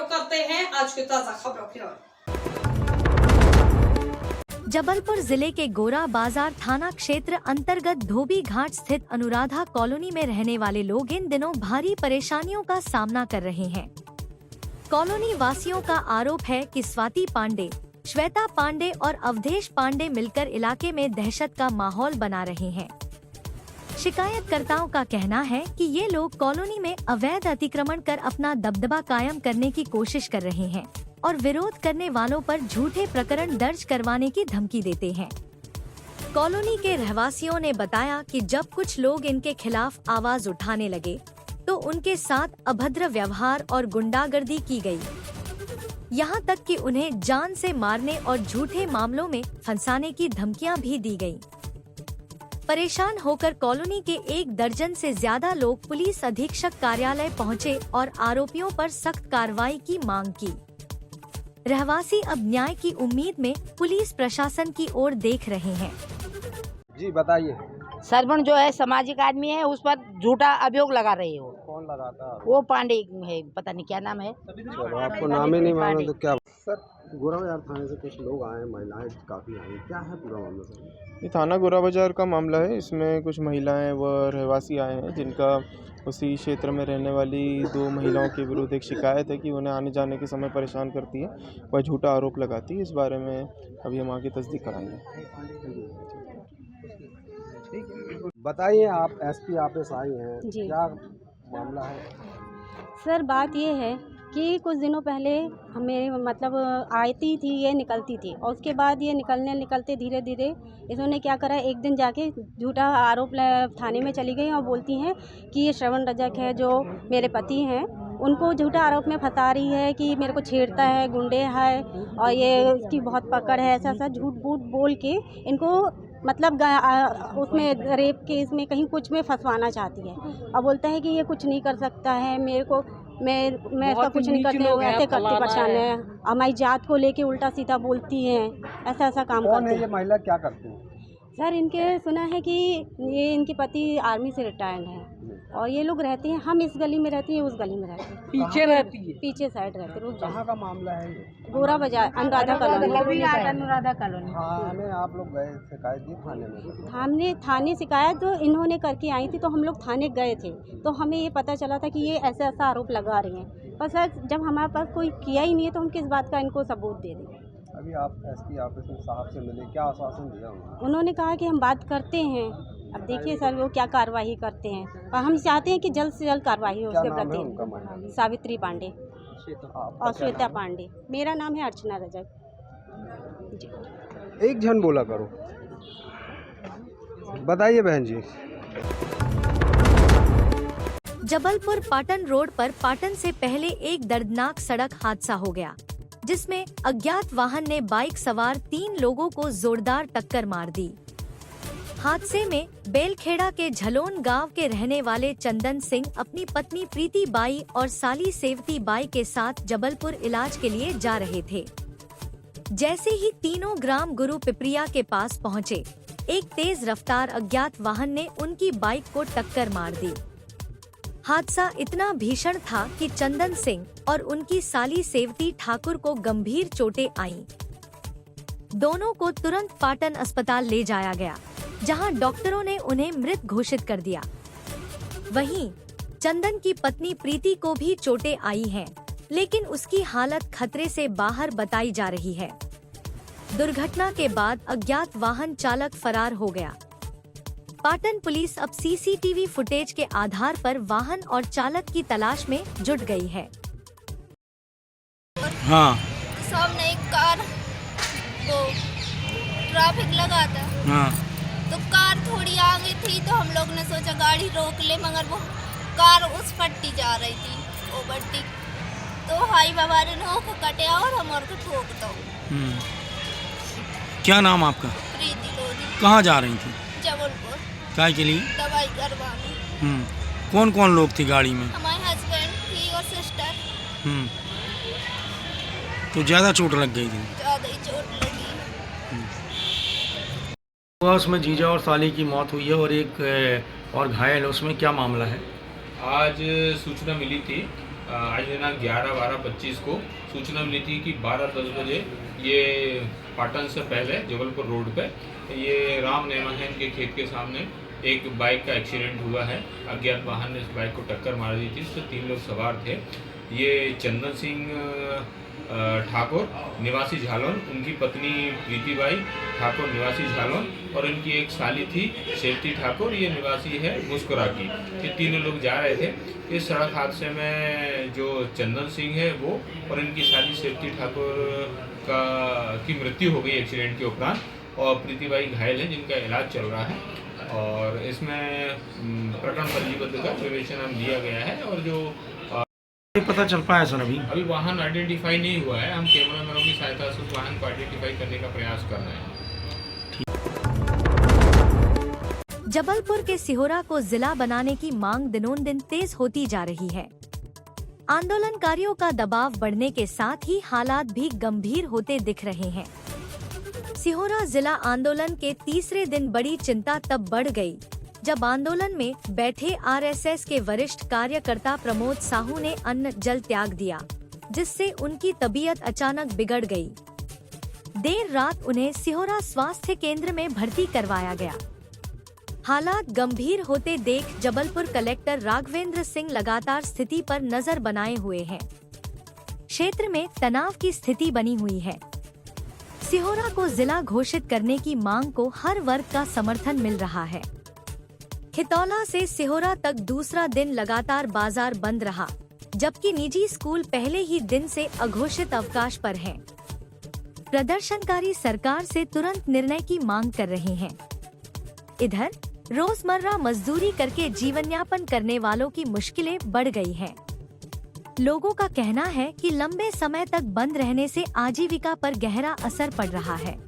रुख करते हैं आज की ताजा खबरों की ओर। जबलपुर जिले के गोरा बाजार थाना क्षेत्र अंतर्गत धोबी घाट स्थित अनुराधा कॉलोनी में रहने वाले लोग इन दिनों भारी परेशानियों का सामना कर रहे हैं। कॉलोनी वासियों का आरोप है कि स्वाति पांडे, श्वेता पांडे और अवधेश पांडे मिलकर इलाके में दहशत का माहौल बना रहे हैं। शिकायतकर्ताओं का कहना है कि ये लोग कॉलोनी में अवैध अतिक्रमण कर अपना दबदबा कायम करने की कोशिश कर रहे हैं और विरोध करने वालों पर झूठे प्रकरण दर्ज करवाने की धमकी देते हैं। कॉलोनी के रहवासियों ने बताया कि जब कुछ लोग इनके खिलाफ आवाज उठाने लगे तो उनके साथ अभद्र व्यवहार और गुंडागर्दी की गई। यहाँ तक कि उन्हें जान से मारने और झूठे मामलों में फंसाने की धमकियां भी दी गई। परेशान होकर कॉलोनी के 1 दर्जन से ज्यादा लोग पुलिस अधीक्षक कार्यालय पहुँचे और आरोपियों पर सख्त कार्रवाई की मांग की। रहवासी अब न्याय की उम्मीद में पुलिस प्रशासन की ओर देख रहे हैं। जी बताइए। सरपंच जो है सामाजिक आदमी है, उस पर झूठा अभियोग लगा रहे हो। कौन लगाता है? वो पांडे है, पता नहीं क्या नाम है। चलो आपको नाम ही नहीं मालूम तो क्या। सर गोरा बाजार थाने से कुछ लोग आए, महिलाएं काफी आई, क्या है पूरा मामला सर? ये थाना गोरा बाजार का मामला है। इसमें कुछ महिलाएं व रहवासी आए हैं जिनका उसी क्षेत्र में रहने वाली 2 महिलाओं के विरुद्ध एक शिकायत है कि उन्हें आने जाने के समय परेशान करती है, वह झूठा आरोप लगाती है। इस बारे में अभी हम आगे तस्दीक कराएंगे। बताइए, आप एसपी ऑफिस आई हैं, जी। क्या मामला है? सर बात ये है कि कुछ दिनों पहले मेरे मतलब आती थी, ये निकलती थी और उसके बाद ये निकलते धीरे धीरे इन्होंने क्या करा, एक दिन जाके झूठा आरोप थाने में चली गई और बोलती हैं कि ये श्रवण रजक है जो मेरे पति हैं, उनको झूठा आरोप में फंसा रही है कि मेरे को छेड़ता है, गुंडे है और ये इसकी बहुत पकड़ है। ऐसा झूठ बूठ बोल के इनको मतलब उसमें रेप केस में कहीं कुछ में फंसवाना चाहती है और बोलता है कि ये कुछ नहीं कर सकता है, मेरे को मैं इसका कुछ नहीं करते हुए ऐसे करते परेशान है, हमारी जात को लेके उल्टा सीधा बोलती हैं, ऐसा काम करती है। ये महिला क्या करती है? सर इनके सुना है कि ये इनके पति आर्मी से रिटायर्ड हैं और ये लोग रहते हैं, हम इस गली में रहती हैं, उस गली में रहते हैं, पीछे रहती है, पीछे साइड रहते हैं। कहाँ का मामला है ये? गोरा बाजार अनुराधा कॉलोनी। थाने आप लोग गए, शिकायत दी थाने में? थाने शिकायत तो इन्होंने करके आई थी तो हम लोग थाने गए थे तो हमें ये पता चला था कि ये ऐसा आरोप लगा रही हैं, पर सर जब हमारे पास कोई किया ही नहीं है तो हम किस बात का इनको सबूत दे दें। अभी आप एसपी ऑफिस में साहब से मिले, क्या आश्वासन दिया उन्होंने? कहा कि हम बात करते हैं, अब देखिए सर वो क्या कार्रवाई करते हैं, और हम चाहते हैं कि जल्द से जल्द कार्रवाई हो उसके प्रति। सावित्री पांडे और श्वेता पांडे। मेरा नाम है अर्चना रजक। एक जन बोला करो। बताइए बहन जी। जबलपुर पाटन रोड पर पाटन से पहले एक दर्दनाक सड़क हादसा हो गया जिसमें अज्ञात वाहन ने बाइक सवार 3 लोगों को जोरदार टक्कर मार दी। हादसे में बेलखेड़ा के झलोन गांव के रहने वाले चंदन सिंह अपनी पत्नी प्रीति बाई और साली सेवती बाई के साथ जबलपुर इलाज के लिए जा रहे थे। जैसे ही तीनों ग्राम गुरु पिपरिया के पास पहुंचे, एक तेज रफ्तार अज्ञात वाहन ने उनकी बाइक को टक्कर मार दी। हादसा इतना भीषण था कि चंदन सिंह और उनकी साली सेवती ठाकुर को गंभीर चोटें आईं। दोनों को तुरंत पाटन अस्पताल ले जाया गया, जहां डॉक्टरों ने उन्हें मृत घोषित कर दिया। वहीं चंदन की पत्नी प्रीति को भी चोटें आई हैं, लेकिन उसकी हालत खतरे से बाहर बताई जा रही है। दुर्घटना के बाद अज्ञात वाहन चालक फरार हो गया। पाटन पुलिस अब सीसीटीवी फुटेज के आधार पर वाहन और चालक की तलाश में जुट गई है। हाँ। सामने एक कार को ट्रैफिक लगा था। हाँ। तो कार थोड़ी आगे थी तो हम लोग ने सोचा गाड़ी रोक ले, मगर वो कार उस पट्टी जा रही थी, वो पट्टी तो हाई बाबा ने को कटे और हमारे को ठोक दो। क्या नाम आपका? प्रीति लोधी। कहाँ जा रही थी? जबलपुर। काय के लिए? दवाई करवाने। कौन कौन लोग थे गाड़ी में? हमारे हस्बैंड थी और सिस्टर। तो ज्यादा चोट लग गई थी? ज्यादा ही चोट लगी। उसमें जीजा और साली की मौत हुई है और एक और घायल है, उसमें क्या मामला है? आज सूचना मिली थी आज दिनांक 11/12/25 को सूचना मिली थी कि 12:10 बजे ये पाटन से पहले जबलपुर रोड पे ये राम नेमाहन के खेत के सामने एक बाइक का एक्सीडेंट हुआ है। अज्ञात वाहन ने इस बाइक को टक्कर मार दी थी। इसमें 3 लोग सवार थे। ये चंदन सिंह ठाकुर निवासी झालोन, उनकी पत्नी प्रीतिबाई ठाकुर निवासी झालोन और इनकी एक साली थी शेल्टी ठाकुर, ये निवासी है मुस्कुरा की। ये तीनों लोग जा रहे थे। इस सड़क हादसे में जो चंदन सिंह है वो और इनकी साली शेल्टी ठाकुर की मृत्यु हो गई एक्सीडेंट के उपरांत, और प्रीतिबाई घायल है जिनका इलाज चल रहा है। और इसमें प्रकरण पंजीबद्ध कर विवेचना लिया गया है। और जो पता चल पाया सर अभी वाहन आइडेंटिफाई नहीं हुआ है। हम कैमरामैनों की सहायता से उस वाहन को आइडेंटिफाई करने का प्रयास कर रहे हैं। जबलपुर के सिहोरा को जिला बनाने की मांग दिनों-दिन तेज होती जा रही है। आंदोलनकारियों का दबाव बढ़ने के साथ ही हालात भी गंभीर होते दिख रहे हैं। सिहोरा जिला आंदोलन के तीसरे दिन बड़ी चिंता तब बढ़ गई जब आंदोलन में बैठे आरएसएस के वरिष्ठ कार्यकर्ता प्रमोद साहू ने अन्न जल त्याग दिया, जिससे उनकी तबीयत अचानक बिगड़ गई। देर रात उन्हें सिहोरा स्वास्थ्य केंद्र में भर्ती करवाया गया। हालात गंभीर होते देख जबलपुर कलेक्टर राघवेंद्र सिंह लगातार स्थिति पर नजर बनाए हुए हैं। क्षेत्र में तनाव की स्थिति बनी हुई है। सिहोरा को जिला घोषित करने की मांग को हर वर्ग का समर्थन मिल रहा है। खितौला से सिहोरा तक दूसरा दिन लगातार बाजार बंद रहा, जबकि निजी स्कूल पहले ही दिन से अघोषित अवकाश पर हैं। प्रदर्शनकारी सरकार से तुरंत निर्णय की मांग कर रहे हैं। इधर रोजमर्रा मजदूरी करके जीवन यापन करने वालों की मुश्किलें बढ़ गई हैं। लोगों का कहना है कि लंबे समय तक बंद रहने से आजीविका पर गहरा असर पड़ रहा है।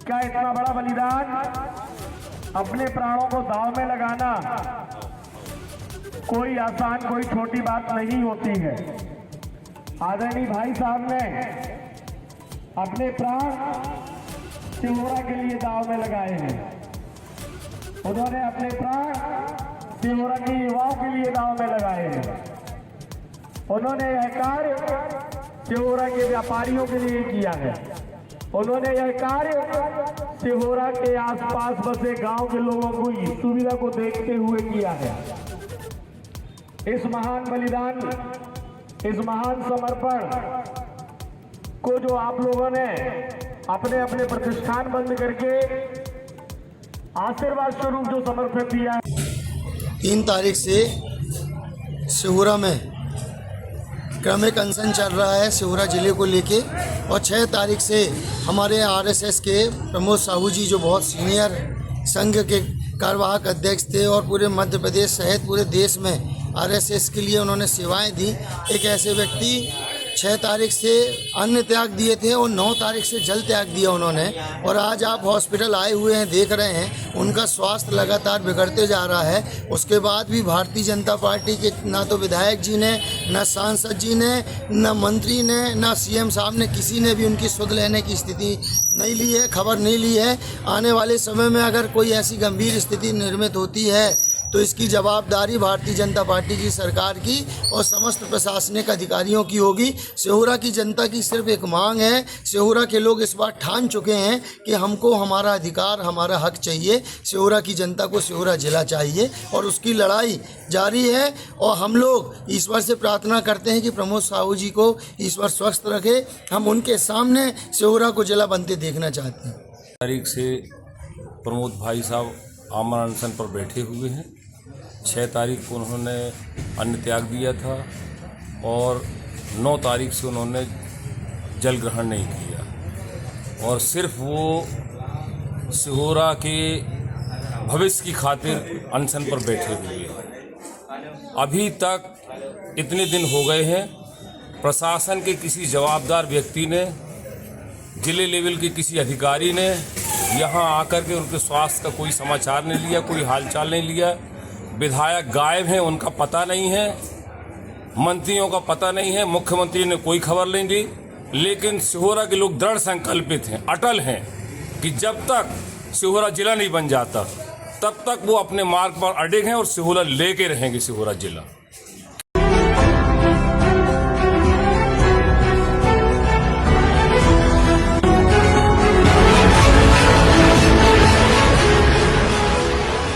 क्या इतना बड़ा बलिदान, अपने प्राणों को दांव में लगाना कोई आसान, कोई छोटी बात नहीं होती है। आदरणीय भाई साहब ने अपने प्राण सिहोरा के लिए दांव में लगाए हैं। उन्होंने अपने प्राण सिहोरा के युवाओं के लिए दांव में लगाए हैं। उन्होंने यह कार्य सिहोरा के व्यापारियों के लिए किया है। उन्होंने यह कार्य सिहोरा के आसपास बसे गांव के लोगों की सुविधा को देखते हुए किया है। इस महान बलिदान, इस महान समर्पण को जो आप लोगों ने अपने अपने प्रतिष्ठान बंद करके आशीर्वाद स्वरूप जो समर्पित दिया है। 3 तारीख से सिहोरा में क्रमिक अनशन चल रहा है सिहोरा जिले को लेके, और 6 तारीख से हमारे आरएसएस के प्रमोद साहू जी, जो बहुत सीनियर संघ के कार्यवाहक अध्यक्ष थे और पूरे मध्य प्रदेश सहित पूरे देश में आरएसएस के लिए उन्होंने सेवाएं दी, एक ऐसे व्यक्ति 6 तारीख से अन्न त्याग दिए थे और 9 तारीख से जल त्याग दिया उन्होंने। और आज आप हॉस्पिटल आए हुए हैं, देख रहे हैं उनका स्वास्थ्य लगातार बिगड़ते जा रहा है। उसके बाद भी भारतीय जनता पार्टी के ना तो विधायक जी ने, ना सांसद जी ने, ना मंत्री ने, ना सीएम साहब ने, किसी ने भी उनकी सुध लेने की स्थिति नहीं ली है, खबर नहीं ली है। आने वाले समय में अगर कोई ऐसी गंभीर स्थिति निर्मित होती है तो इसकी जवाबदारी भारतीय जनता पार्टी की सरकार की और समस्त प्रशासनिक अधिकारियों की होगी। सिहोरा की जनता की सिर्फ एक मांग है, सिहोरा के लोग इस बार ठान चुके हैं कि हमको हमारा अधिकार, हमारा हक चाहिए। सिहोरा की जनता को सिहोरा जिला चाहिए और उसकी लड़ाई जारी है। और हम लोग ईश्वर से प्रार्थना करते हैं कि प्रमोद साहू जी को ईश्वर स्वस्थ रखे। हम उनके सामने सिहोरा को जिला बनते देखना चाहते हैं। तारीख से प्रमोद भाई साहब आमरण अनशन पर बैठे हुए हैं। 6 तारीख को उन्होंने अन्न त्याग दिया था और 9 तारीख से उन्होंने जल ग्रहण नहीं किया। और सिर्फ वो सिहोरा के भविष्य की खातिर अनशन पर बैठे हुए हैं। अभी तक इतने दिन हो गए हैं, प्रशासन के किसी जवाबदार व्यक्ति ने, जिले लेवल के किसी अधिकारी ने यहाँ आकर के उनके स्वास्थ्य का कोई समाचार नहीं लिया, कोई हालचाल नहीं लिया। विधायक गायब हैं, उनका पता नहीं है, मंत्रियों का पता नहीं है, मुख्यमंत्री ने कोई खबर नहीं दी। लेकिन सिहोरा के लोग दृढ़ संकल्पित हैं, अटल हैं कि जब तक सिहोरा जिला नहीं बन जाता तब तक वो अपने मार्ग पर अडिग हैं और सिहोरा लेके रहेंगे सिहोरा जिला।